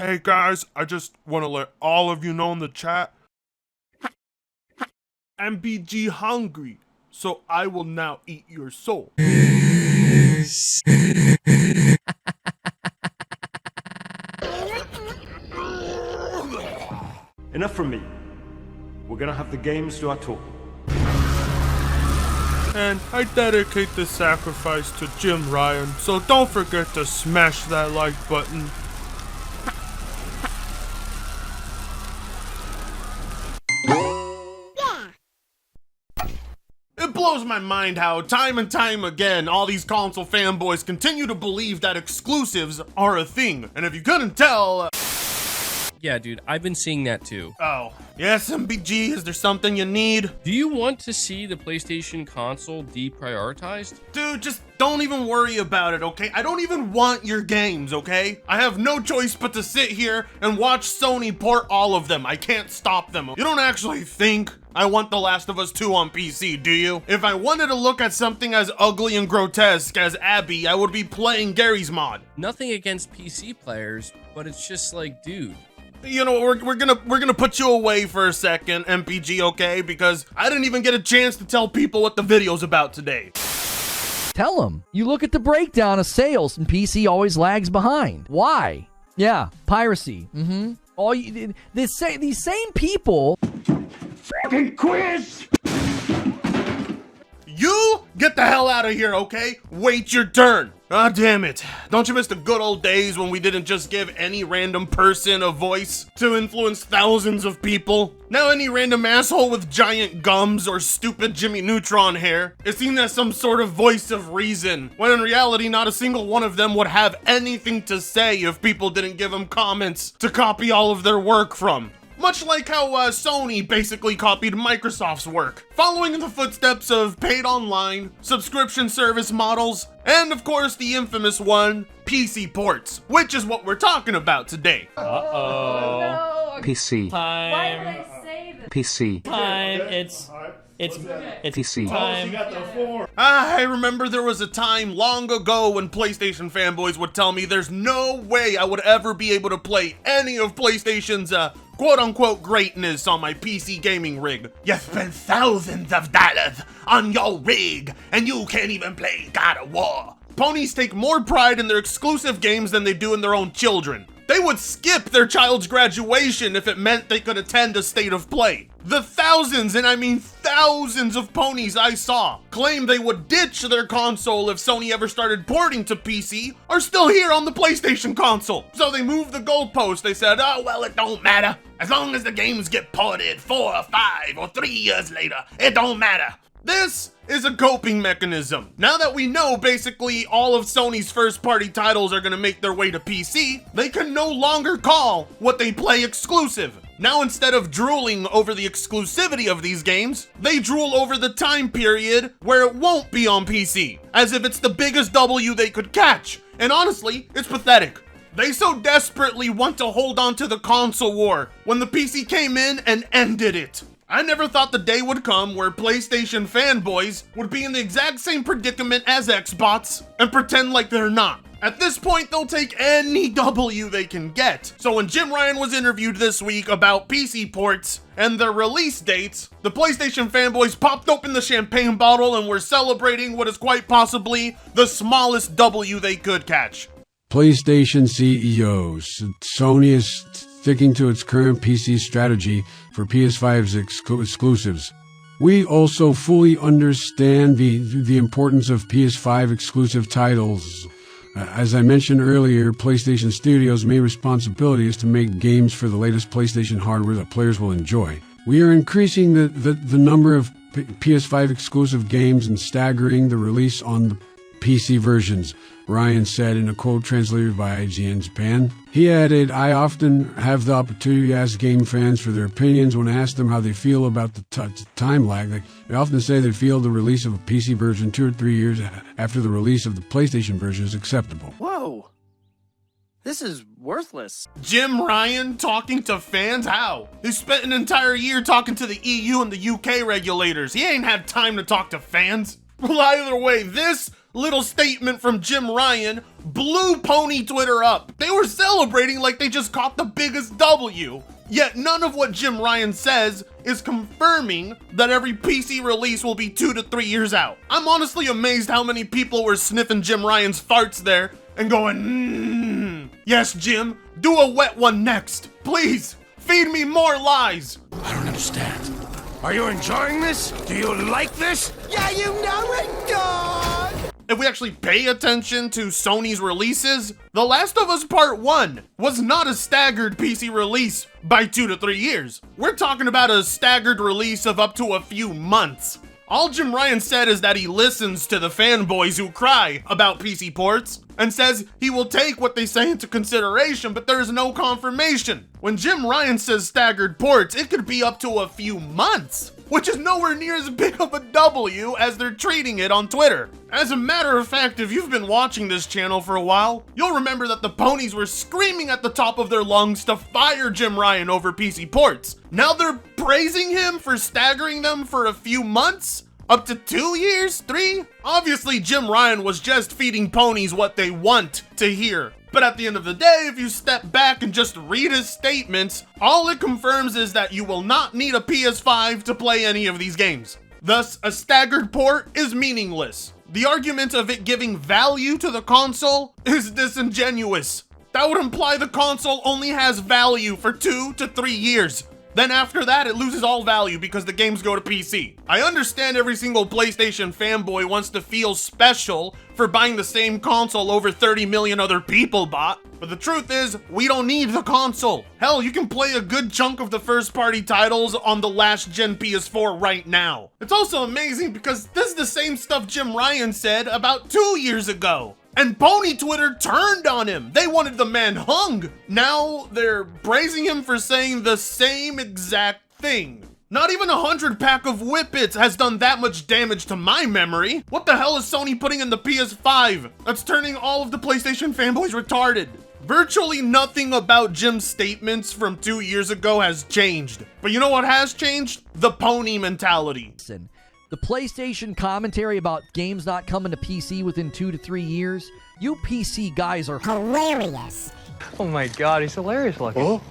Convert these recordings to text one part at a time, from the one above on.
Hey guys, I just want to let all of you know in the chat, MBG hungry, so I will now eat your soul. Enough from me. We're gonna have the games do our talking. And I dedicate this sacrifice to Jim Ryan, so don't forget to smash that like button. It blows my mind how time and time again all these console fanboys continue to believe that exclusives are a thing. And if you couldn't tell... Yeah, dude, I've been seeing that too. Oh, yes, MBG, is there something you need? Do you want to see the PlayStation console deprioritized? Dude, just don't even worry about it, okay? I don't even want your games, okay? I have no choice but to sit here and watch Sony port all of them. I can't stop them. You don't actually think I want The Last of Us 2 on PC, do you? If I wanted to look at something as ugly and grotesque as Abby, I would be playing Gary's mod. Nothing against PC players, but it's just like, dude. You know, we're gonna put you away for a second, MPG, okay? Because I didn't even get a chance to tell people what the video's about today. Tell them. You look at the breakdown of sales and PC always lags behind. Why? Yeah, piracy. These same people. Fucking quiz! You get the hell out of here, okay? Wait your turn. Ah, damn it. Don't you miss the good old days when we didn't just give any random person a voice to influence thousands of people? Now any random asshole with giant gums or stupid Jimmy Neutron hair is seen as some sort of voice of reason, when in reality not a single one of them would have anything to say if people didn't give them comments to copy all of their work from. Much like how Sony basically copied Microsoft's work, following in the footsteps of paid online, subscription service models, and of course the infamous one, PC ports, which is what we're talking about today. PC. Time. Why did I say this? PC. Time. It's PC. time. I remember there was a time long ago when PlayStation fanboys would tell me there's no way I would ever be able to play any of PlayStation's quote-unquote greatness on my PC gaming rig. You spent thousands of dollars on your rig, and you can't even play God of War. Ponies take more pride in their exclusive games than they do in their own children. They would skip their child's graduation if it meant they could attend a state of play. The thousands, and I mean thousands of ponies I saw claim they would ditch their console if Sony ever started porting to PC are still here on the PlayStation console. So they moved the goalpost. They said, oh, well, it don't matter. As long as the games get ported 4 or 5 or 3 years later, it don't matter. This is a coping mechanism. Now that we know basically all of Sony's first-party titles are gonna make their way to PC, they can no longer call what they play exclusive. Now instead of drooling over the exclusivity of these games, they drool over the time period where it won't be on PC, as if it's the biggest W they could catch. And honestly, it's pathetic. They so desperately want to hold on to the console war when the PC came in and ended it. I never thought the day would come where PlayStation fanboys would be in the exact same predicament as Xbox and pretend like they're not. At this point, they'll take any W they can get. So when Jim Ryan was interviewed this week about PC ports and their release dates, the PlayStation fanboys popped open the champagne bottle and were celebrating what is quite possibly the smallest W they could catch. PlayStation CEOs. Sony is sticking to its current PC strategy for PS5's exclusives. We also fully understand the importance of PS5 exclusive titles. As I mentioned earlier, PlayStation Studios' main responsibility is to make games for the latest PlayStation hardware that players will enjoy. We are increasing the number of PS5 exclusive games and staggering the release on the PC versions, Ryan said in a quote translated by IGN Japan. He added, I often have the opportunity to ask game fans for their opinions when I ask them how they feel about the time lag. They often say they feel the release of a PC version 2 or 3 years after the release of the PlayStation version is acceptable. Whoa. This is worthless. Jim Ryan talking to fans? How? He spent an entire year talking to the EU and the UK regulators. He ain't had time to talk to fans. Well, either way, this little statement from Jim Ryan blew Pony Twitter up. They were celebrating like they just caught the biggest W. Yet none of what Jim Ryan says is confirming that every PC release will be 2 to 3 years out. I'm honestly amazed how many people were sniffing Jim Ryan's farts there and going, yes, Jim, do a wet one next. Please, feed me more lies. I don't understand. Are you enjoying this? Do you like this? Yeah, you know it, dog! If we actually pay attention to Sony's releases, The Last of Us Part 1 was not a staggered PC release by 2 to 3 years. We're talking about a staggered release of up to a few months. All Jim Ryan said is that he listens to the fanboys who cry about PC ports and says he will take what they say into consideration, but there is no confirmation. When Jim Ryan says staggered ports, it could be up to a few months, which is nowhere near as big of a W as they're treating it on Twitter. As a matter of fact, if you've been watching this channel for a while, you'll remember that the ponies were screaming at the top of their lungs to fire Jim Ryan over PC ports. Now they're praising him for staggering them for a few months? Up to 2 years? 3? Obviously, Jim Ryan was just feeding ponies what they want to hear. But at the end of the day, if you step back and just read his statements, all it confirms is that you will not need a PS5 to play any of these games. Thus, a staggered port is meaningless. The argument of it giving value to the console is disingenuous. That would imply the console only has value for 2 to 3 years. Then after that, it loses all value because the games go to PC. I understand every single PlayStation fanboy wants to feel special for buying the same console over 30 million other people bought, but the truth is, we don't need the console. Hell, you can play a good chunk of the first-party titles on the last-gen PS4 right now. It's also amazing because this is the same stuff Jim Ryan said about 2 years ago. And Pony Twitter turned on him. They wanted the man hung. Now they're praising him for saying the same exact thing. Not even a 100-pack of Whippets has done that much damage to my memory. What the hell is Sony putting in the PS5 that's turning all of the PlayStation fanboys retarded? Virtually nothing about Jim's statements from 2 years ago has changed. But you know what has changed? The pony mentality. The PlayStation commentary about games not coming to PC within 2 to 3 years, you PC guys are hilarious. Oh my god, he's hilarious looking. Oh,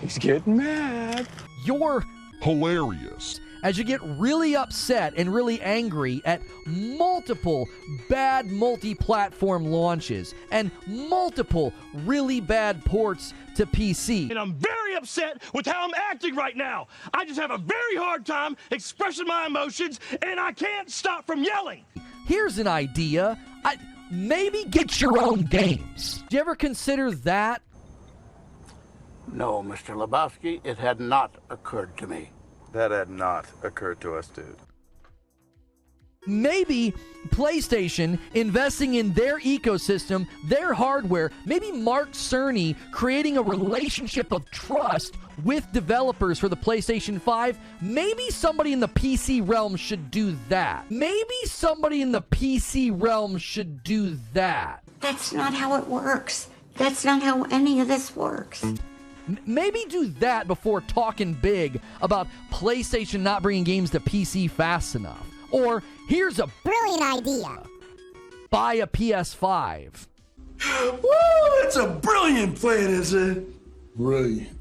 he's getting mad. You're hilarious. As you get really upset and really angry at multiple bad multi-platform launches and multiple really bad ports to PC. And I'm very upset with how I'm acting right now. I just have a very hard time expressing my emotions, and I can't stop from yelling. Here's an idea. Maybe get your own games. Do you ever consider that? No, Mr. Lebowski, it had not occurred to me. That had not occurred to us, dude. Maybe PlayStation investing in their ecosystem, their hardware, maybe Mark Cerny creating a relationship of trust with developers for the PlayStation 5. Maybe somebody in the PC realm should do that. Maybe somebody in the PC realm should do that. That's not how it works. That's not how any of this works. Maybe do that before talking big about PlayStation not bringing games to PC fast enough. Or, here's a brilliant idea. Buy a PS5. Woo, that's a brilliant plan, is it? Brilliant.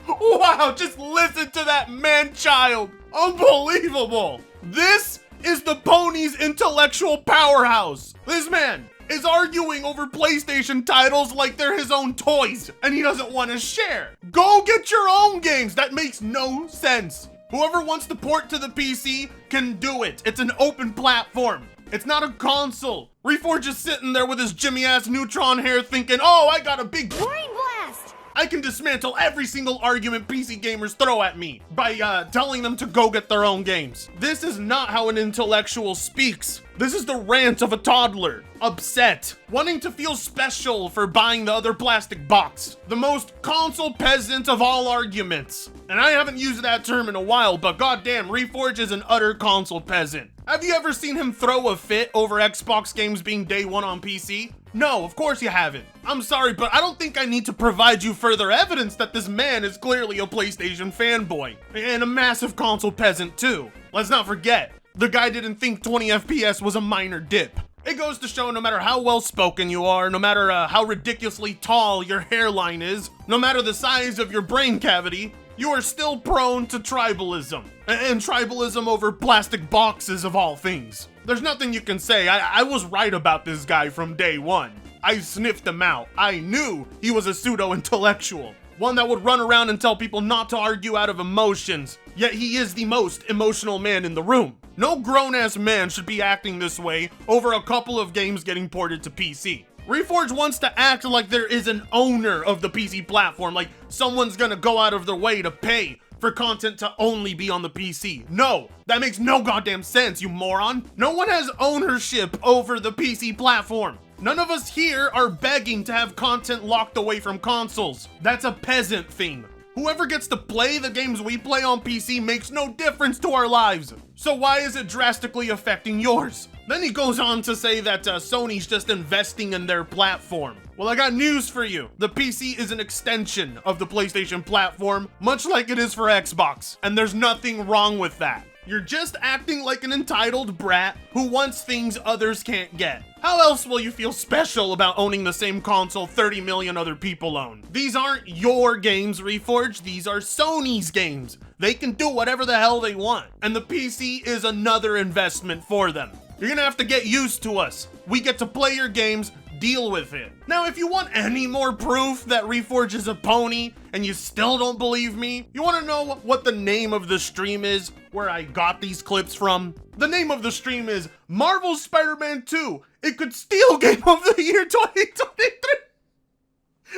Wow, just listen to that man-child. Unbelievable. This is the pony's intellectual powerhouse. This man is arguing over PlayStation titles like they're his own toys, and he doesn't want to share. Go get your own games. That makes no sense. Whoever wants to port to the PC can do it. It's an open platform. It's not a console. Reforge is sitting there with his Jimmy-ass neutron hair thinking, oh, I got a big brain blast. I can dismantle every single argument PC gamers throw at me by telling them to go get their own games. This is not how an intellectual speaks. This is the rant of a toddler, upset, wanting to feel special for buying the other plastic box. The most console peasant of all arguments. And I haven't used that term in a while, but goddamn, Reforge is an utter console peasant. Have you ever seen him throw a fit over Xbox games being day one on PC? No, of course you haven't. I'm sorry, but I don't think I need to provide you further evidence that this man is clearly a PlayStation fanboy. And a massive console peasant too. Let's not forget, The guy didn't think 20 FPS was a minor dip. It goes to show no matter how well spoken you are, no matter how ridiculously tall your hairline is, no matter the size of your brain cavity, you are still prone to tribalism. And tribalism over plastic boxes of all things. There's nothing you can say. I was right about this guy from day one. I sniffed him out. I knew he was a pseudo-intellectual. One that would run around and tell people not to argue out of emotions. Yet he is the most emotional man in the room. No grown-ass man should be acting this way over a couple of games getting ported to PC. Reforge wants to act like there is an owner of the PC platform, like someone's gonna go out of their way to pay for content to only be on the PC. No, that makes no goddamn sense, you moron. No one has ownership over the PC platform. None of us here are begging to have content locked away from consoles. That's a peasant thing. Whoever gets to play the games we play on PC makes no difference to our lives. So why is it drastically affecting yours? Then he goes on to say that Sony's just investing in their platform. Well, I got news for you. The PC is an extension of the PlayStation platform, much like it is for Xbox, and there's nothing wrong with that. You're just acting like an entitled brat who wants things others can't get. How else will you feel special about owning the same console 30 million other people own? These aren't your games, Reforge. These are Sony's games. They can do whatever the hell they want. And the PC is another investment for them. You're gonna have to get used to us. We get to play your games, deal with it. Now, if you want any more proof that Reforge is a pony and you still don't believe me, you wanna know what the name of the stream is where I got these clips from? The name of the stream is Marvel's Spider-Man 2. It could steal Game of the Year 2023.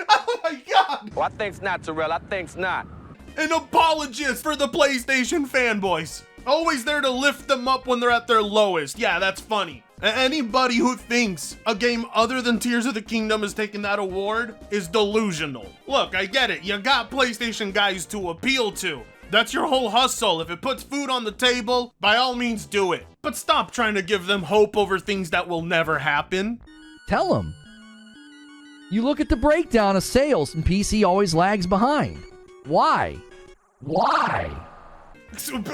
Oh my God. Well, I think's not, Terrell. I think's not. An apologist for the PlayStation fanboys. Always there to lift them up when they're at their lowest. Yeah, that's funny. Anybody who thinks a game other than Tears of the Kingdom is taking that award is delusional. Look, I get it. You got PlayStation guys to appeal to. That's your whole hustle. If it puts food on the table, by all means do it. But stop trying to give them hope over things that will never happen. Tell them. You look at the breakdown of sales and PC always lags behind. Why? Why?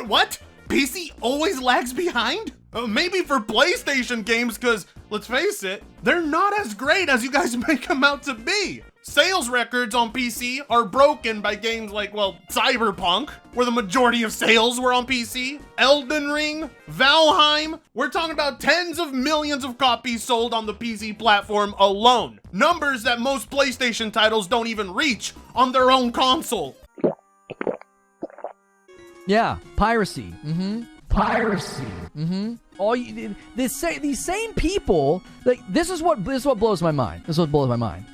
What? PC always lags behind? Maybe for PlayStation games, because let's face it, they're not as great as you guys make them out to be. Sales records on PC are broken by games like, well, Cyberpunk, where the majority of sales were on PC, Elden Ring, Valheim. We're talking about tens of millions of copies sold on the PC platform alone. Numbers that most PlayStation titles don't even reach on their own console. Yeah, piracy. Piracy. These same people, like this is what blows my mind. This is what blows my mind.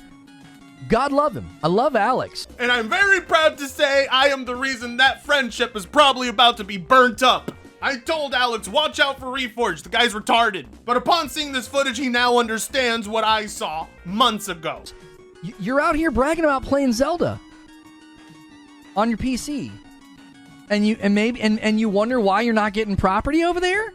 God love him. I love Alex. And I'm very proud to say I am the reason that friendship is probably about to be burnt up. I told Alex, watch out for Reforge, the guy's retarded. But upon seeing this footage, he now understands what I saw months ago. You're out here bragging about playing Zelda on your PC. And you wonder why you're not getting property over there?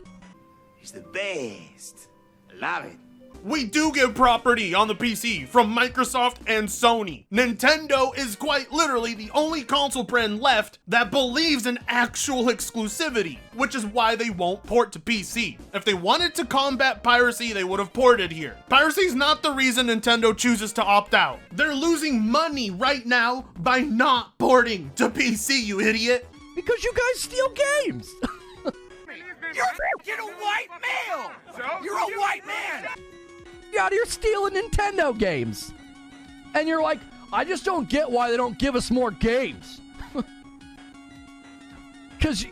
He's the best. I love it. We do get property on the PC from Microsoft and Sony. Nintendo is quite literally the only console brand left that believes in actual exclusivity, which is why they won't port to PC. If they wanted to combat piracy, they would have ported here. Piracy is not the reason Nintendo chooses to opt out. They're losing money right now by not porting to PC, you idiot. Because you guys steal games. You're a white male. You're a white man. You're out here stealing Nintendo games. And you're like, I just don't get why they don't give us more games. Cause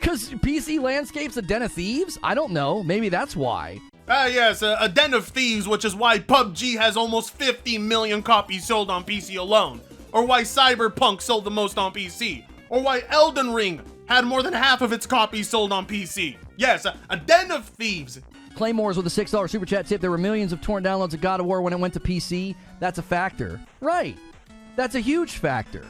PC landscape's a den of thieves? I don't know. Maybe that's why. Yes, a den of thieves, which is why PUBG has almost 50 million copies sold on PC alone. Or why Cyberpunk sold the most on PC. Or why Elden Ring had more than half of its copies sold on PC. Yes, a den of thieves. Claymores with a $6 super chat tip. There were millions of torrent downloads of God of War when it went to PC. That's a factor. Right. That's a huge factor.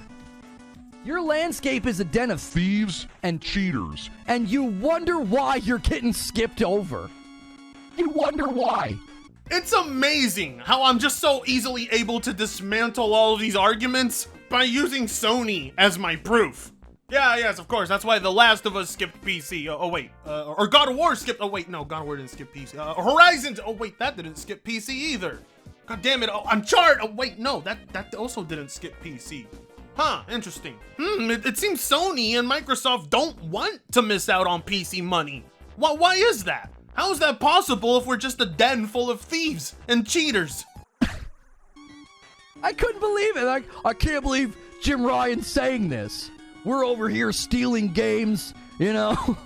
Your landscape is a den of thieves and cheaters. And you wonder why you're getting skipped over. You wonder why. It's amazing how I'm just so easily able to dismantle all of these arguments by using Sony as my proof. Yeah, yes, of course. That's why The Last of Us skipped PC. Or God of War skipped. Oh wait, no, God of War didn't skip PC. Horizon. Oh wait, that didn't skip PC either. God damn it. Oh, Uncharted. Oh wait, no, that also didn't skip PC. Huh, interesting. It seems Sony and Microsoft don't want to miss out on PC money. Why is that? How is that possible if we're just a den full of thieves and cheaters? I couldn't believe it. I can't believe Jim Ryan's saying this. We're over here stealing games, you know,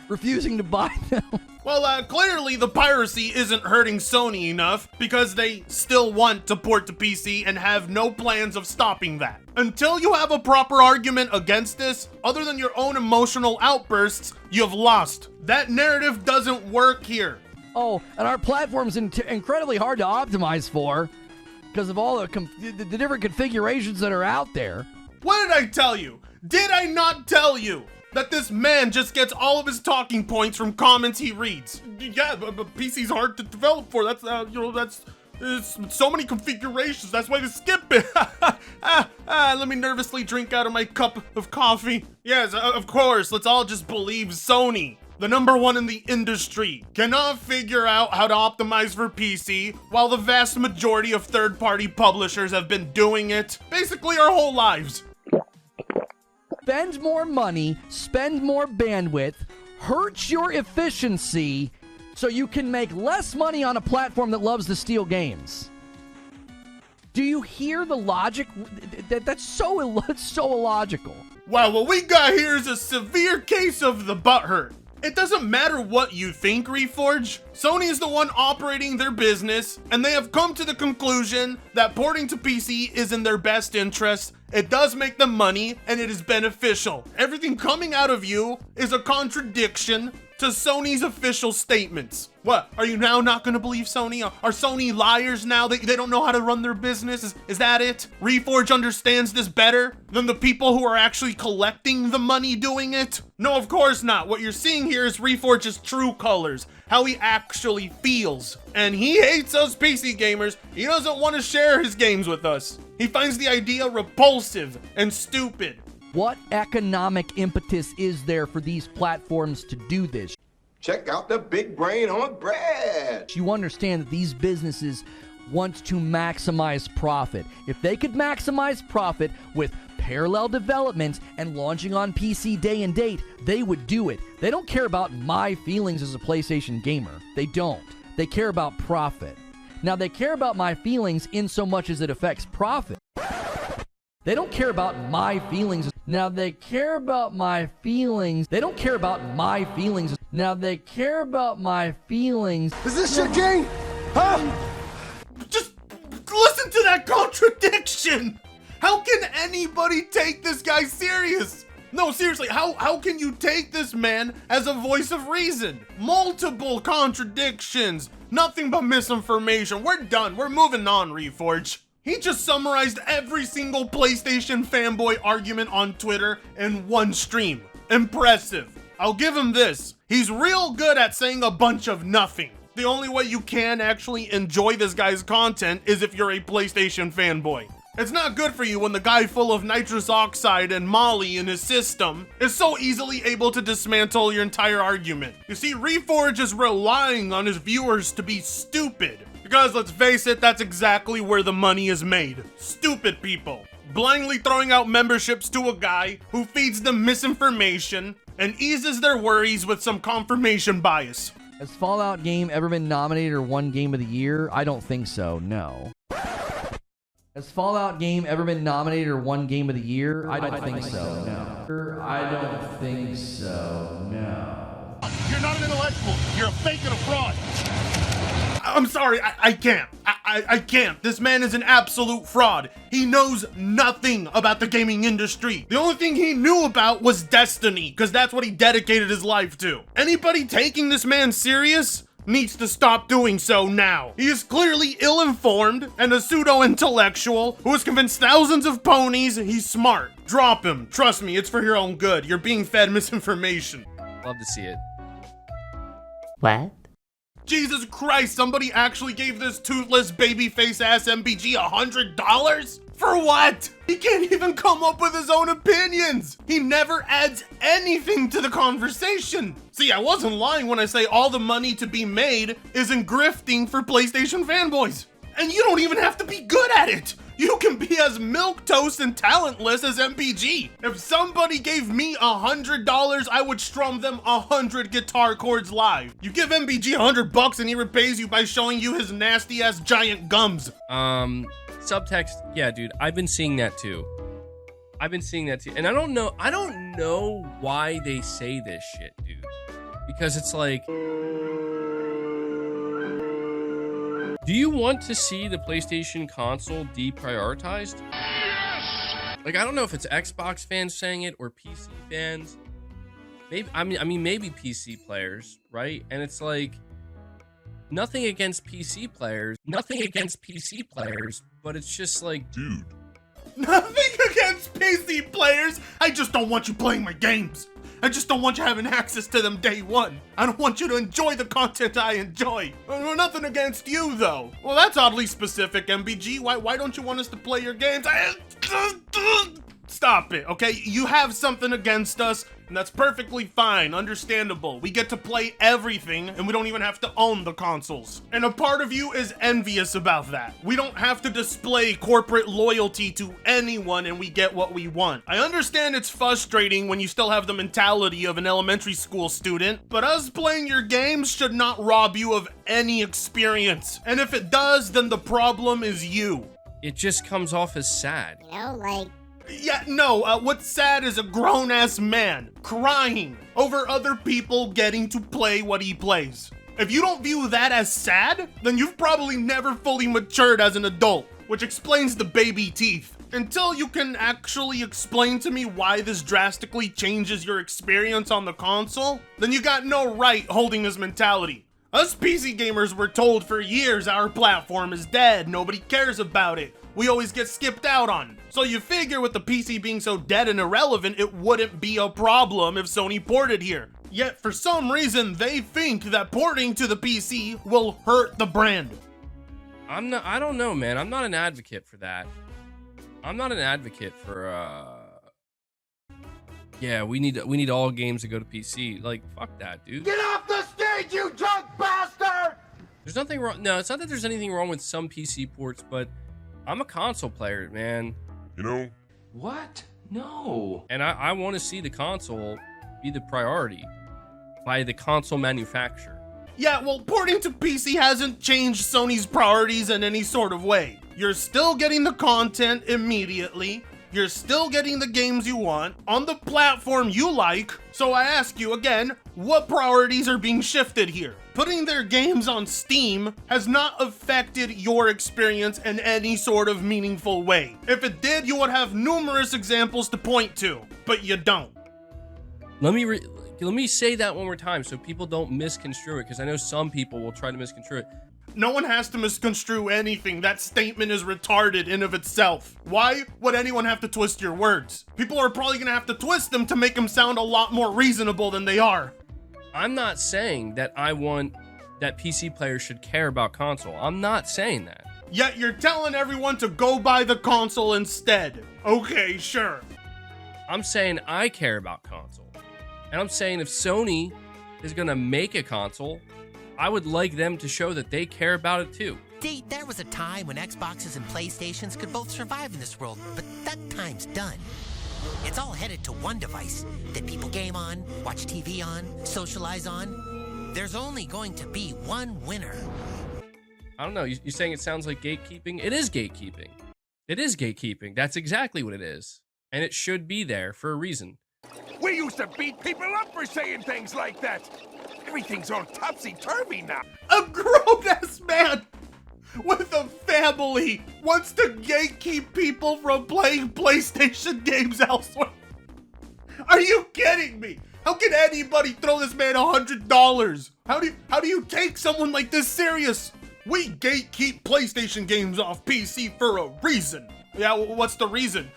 refusing to buy them. Well, clearly the piracy isn't hurting Sony enough because they still want to port to PC and have no plans of stopping that. Until you have a proper argument against this, other than your own emotional outbursts, you've lost. That narrative doesn't work here. Oh, and our platform's incredibly hard to optimize for because of all the different configurations that are out there. What did I tell you? Did I not tell you that this man just gets all of his talking points from comments he reads? Yeah, but PC's hard to develop for. That's, it's so many configurations. That's why they skip it. Let me nervously drink out of my cup of coffee. Yes, of course. Let's all just believe Sony, the #1 in the industry, cannot figure out how to optimize for PC, while the vast majority of third-party publishers have been doing it basically our whole lives. Spend more money, spend more bandwidth, hurts your efficiency, so you can make less money on a platform that loves to steal games. Do you hear the logic? That's so illogical. Wow, what we got here is a severe case of the butthurt. It doesn't matter what you think, Reforge. Sony is the one operating their business, and they have come to the conclusion that porting to PC is in their best interest. It does make them money, and it is beneficial. Everything coming out of you is a contradiction to Sony's official statements. What, are you now not gonna believe Sony? Are Sony liars now? They don't know how to run their business? Is that it? Reforge understands this better than the people who are actually collecting the money doing it? No, of course not. What you're seeing here is Reforge's true colors, how he actually feels. And he hates us PC gamers. He doesn't want to share his games with us. He finds the idea repulsive and stupid. What economic impetus is there for these platforms to do this? Check out the big brain on bread. You understand that these businesses want to maximize profit. If they could maximize profit with parallel development and launching on PC day and date, they would do it. They don't care about my feelings as a PlayStation gamer. They don't. They care about profit. Now, they care about my feelings in so much as it affects profit. They don't care about my feelings. Now they care about my feelings. They don't care about my feelings. Now they care about my feelings. Is this your game? Huh? Just listen to that contradiction. How can anybody take this guy serious? No, seriously, how can you take this man as a voice of reason? Multiple contradictions. Nothing but misinformation. We're done. We're moving on, Reforge. He just summarized every single PlayStation fanboy argument on Twitter in one stream. Impressive. I'll give him this. He's real good at saying a bunch of nothing. The only way you can actually enjoy this guy's content is if you're a PlayStation fanboy. It's not good for you when the guy full of nitrous oxide and Molly in his system is so easily able to dismantle your entire argument. You see, Reforge is relying on his viewers to be stupid. Because let's face it, that's exactly where the money is made. Stupid people. Blindly throwing out memberships to a guy who feeds them misinformation and eases their worries with some confirmation bias. Has Fallout game ever been nominated or won Game of the Year? I don't think so, no. Has Fallout game ever been nominated or won Game of the Year? I don't think so, no. I don't think so, no. You're not an intellectual. You're a fake and a fraud. I'm sorry, I can't. I can't. This man is an absolute fraud. He knows nothing about the gaming industry. The only thing he knew about was Destiny, because that's what he dedicated his life to. Anybody taking this man serious needs to stop doing so now. He is clearly ill-informed and a pseudo-intellectual who has convinced thousands of ponies he's smart. Drop him. Trust me, it's for your own good. You're being fed misinformation. Love to see it. What? Jesus Christ, somebody actually gave this toothless baby-face ass MPG $100? For what? He can't even come up with his own opinions. He never adds anything to the conversation. See, I wasn't lying when I say all the money to be made is in grifting for PlayStation fanboys. And you don't even have to be good at it. You can be as milquetoast and talentless as MPG. If somebody gave me $100, I would strum them 100 guitar chords live. You give MPG $100 and he repays you by showing you his nasty ass giant gums. Subtext, yeah, dude, I've been seeing that too. And I don't know why they say this shit, dude. Because it's like, do you want to see the PlayStation console deprioritized? Yes! Like, I don't know if it's Xbox fans saying it or PC fans. Maybe, I mean, maybe PC players, right? And it's like, nothing against PC players, but it's just like, dude. Nothing against PC players. I just don't want you playing my games. I just don't want you having access to them day one. I don't want you to enjoy the content I enjoy. Nothing against you, though. Well, that's oddly specific, MBG. Why don't you want us to play your games? Stop it, okay? You have something against us, and that's perfectly fine, understandable. We get to play everything, and we don't even have to own the consoles. And a part of you is envious about that. We don't have to display corporate loyalty to anyone, and we get what we want. I understand it's frustrating when you still have the mentality of an elementary school student, but us playing your games should not rob you of any experience. And if it does, then the problem is you. It just comes off as sad. You know, like... Yeah, no, what's sad is a grown-ass man crying over other people getting to play what he plays. If you don't view that as sad, then you've probably never fully matured as an adult, which explains the baby teeth. Until you can actually explain to me why this drastically changes your experience on the console, then you got no right holding this mentality. Us PC gamers were told for years our platform is dead, nobody cares about it. We always get skipped out on. So you figure with the PC being so dead and irrelevant, it wouldn't be a problem if Sony ported here. Yet for some reason, they think that porting to the PC will hurt the brand. I don't know, man. I'm not an advocate for that. I'm not an advocate for, yeah, we need all games to go to PC. Like, fuck that, dude. Get off the stage, you drunk bastard! There's nothing wrong. No, it's not that there's anything wrong with some PC ports, but I'm a console player, man. You know? What? No. And I want to see the console be the priority by the console manufacturer. Yeah, well, porting to PC hasn't changed Sony's priorities in any sort of way. You're still getting the content immediately. You're still getting the games you want on the platform you like. So I ask you again, what priorities are being shifted here? Putting their games on Steam has not affected your experience in any sort of meaningful way. If it did, you would have numerous examples to point to, but you don't. Let me say that one more time so people don't misconstrue it, because I know some people will try to misconstrue it. No one has to misconstrue anything. That statement is retarded in of itself. Why would anyone have to twist your words? People are probably gonna have to twist them to make them sound a lot more reasonable than they are. I'm not saying that I want that PC players should care about console. I'm not saying that. Yet you're telling everyone to go buy the console instead. Okay, sure. I'm saying I care about console. And I'm saying if Sony is gonna make a console, I would like them to show that they care about it too. There was a time when Xboxes and PlayStations could both survive in this world, but that time's done. It's all headed to one device that people game on, watch TV on, socialize on. There's only going to be one winner. I don't know, you're saying it sounds like gatekeeping? It is gatekeeping. It is gatekeeping. That's exactly what it is. And it should be there for a reason. We used to beat people up for saying things like that. Everything's all topsy-turvy now. A grown-ass man with a family wants to gatekeep people from playing PlayStation games elsewhere. Are you kidding me? How can anybody throw this man $100? How do you take someone like this serious? We gatekeep PlayStation games off PC for a reason. Yeah, what's the reason?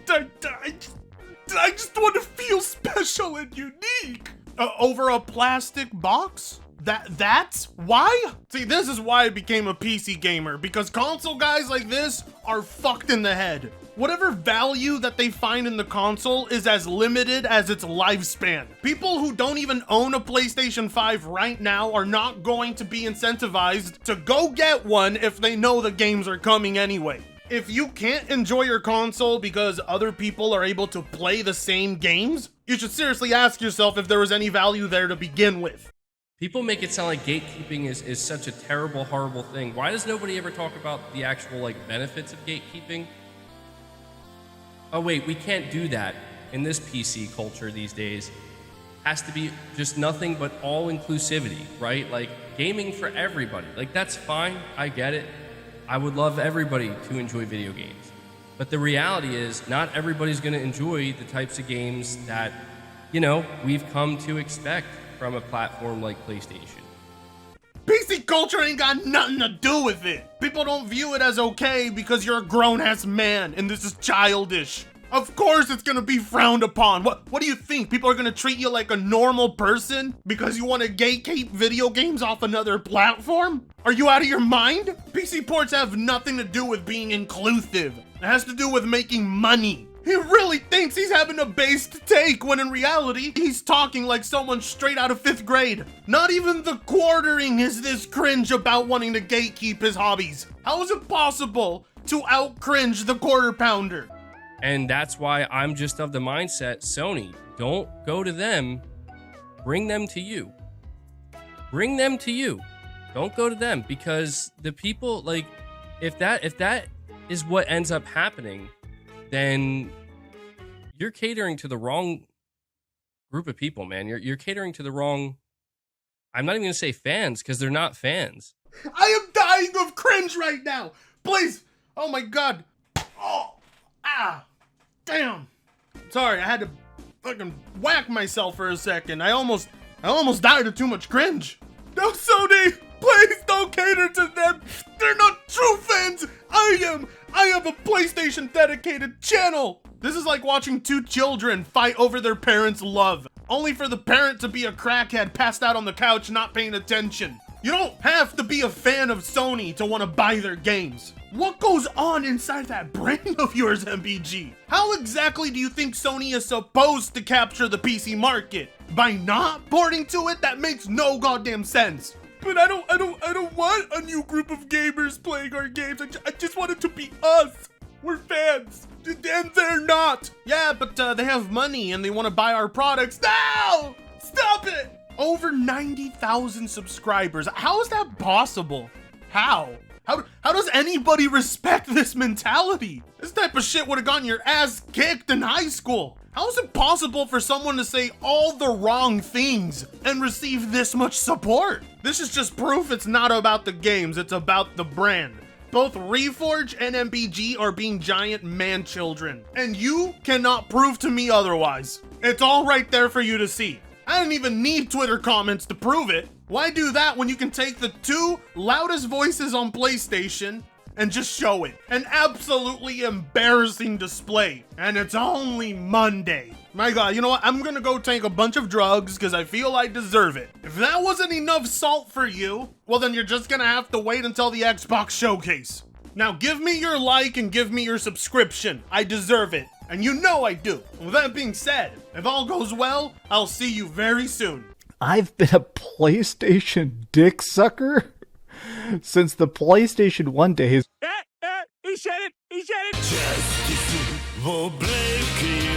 I just want to feel special and unique. Over a plastic box? That's why? See, this is why I became a PC gamer, because console guys like this are fucked in the head. Whatever value that they find in the console is as limited as its lifespan. People who don't even own a PlayStation 5 right now are not going to be incentivized to go get one if they know the games are coming anyway. If you can't enjoy your console because other people are able to play the same games, you should seriously ask yourself if there was any value there to begin with. People make it sound like gatekeeping is such a terrible, horrible thing. Why does nobody ever talk about the actual like benefits of gatekeeping? Oh wait, we can't do that in this PC culture these days. Has to be just nothing but all inclusivity, right? Like gaming for everybody. Like that's fine, I get it. I would love everybody to enjoy video games. But the reality is not everybody's gonna enjoy the types of games that, you know, we've come to expect from a platform like PlayStation. PC culture ain't got nothing to do with it. People don't view it as okay because you're a grown-ass man and this is childish. Of course it's gonna be frowned upon. What do you think? People are gonna treat you like a normal person because you want to gatekeep video games off another platform? Are you out of your mind? PC ports have nothing to do with being inclusive. It has to do with making money. He really thinks he's having a based take when in reality, he's talking like someone straight out of 5th grade. Not even the quartering is this cringe about wanting to gatekeep his hobbies. How is it possible to out-cringe the quarter pounder? And that's why I'm just of the mindset, Sony, don't go to them, bring them to you. Bring them to you. Don't go to them, because the people, like, if that is what ends up happening, then you're catering to the wrong group of people, man. You're catering to the wrong, I'm not even gonna say fans, because they're not fans. I am dying of cringe right now. Please. Oh my God. Oh, damn. Sorry, I had to fucking whack myself for a second. I almost died of too much cringe. No, Sony, please don't cater to them. They're not true fans. I have a PlayStation dedicated channel. This is like watching two children fight over their parents' love, only for the parent to be a crackhead passed out on the couch not paying attention. You don't have to be a fan of Sony to want to buy their games. What goes on inside that brain of yours, MBG? How exactly do you think Sony is supposed to capture the PC market? By not porting to it? That makes no goddamn sense. But I don't want a new group of gamers playing our games. I just want it to be us. We're fans. And they're not. Yeah, but they have money and they want to buy our products. No! Stop it! Over 90,000 subscribers. How is that possible? How does anybody respect this mentality? This type of shit would have gotten your ass kicked in high school. How is it possible for someone to say all the wrong things and receive this much support? This is just proof it's not about the games, it's about the brand. Both Reforge and MBG are being giant man-children, and you cannot prove to me otherwise. It's all right there for you to see. I didn't even need Twitter comments to prove it. Why do that when you can take the two loudest voices on PlayStation and just show it? An absolutely embarrassing display. And it's only Monday. My God, you know what? I'm gonna go take a bunch of drugs because I feel I deserve it. If that wasn't enough salt for you, well then you're just gonna have to wait until the Xbox showcase. Now give me your like and give me your subscription. I deserve it. And you know I do. With that being said, if all goes well, I'll see you very soon. I've been a PlayStation dick sucker since the PlayStation 1 days. He said it! He said it! Justice for Blakey.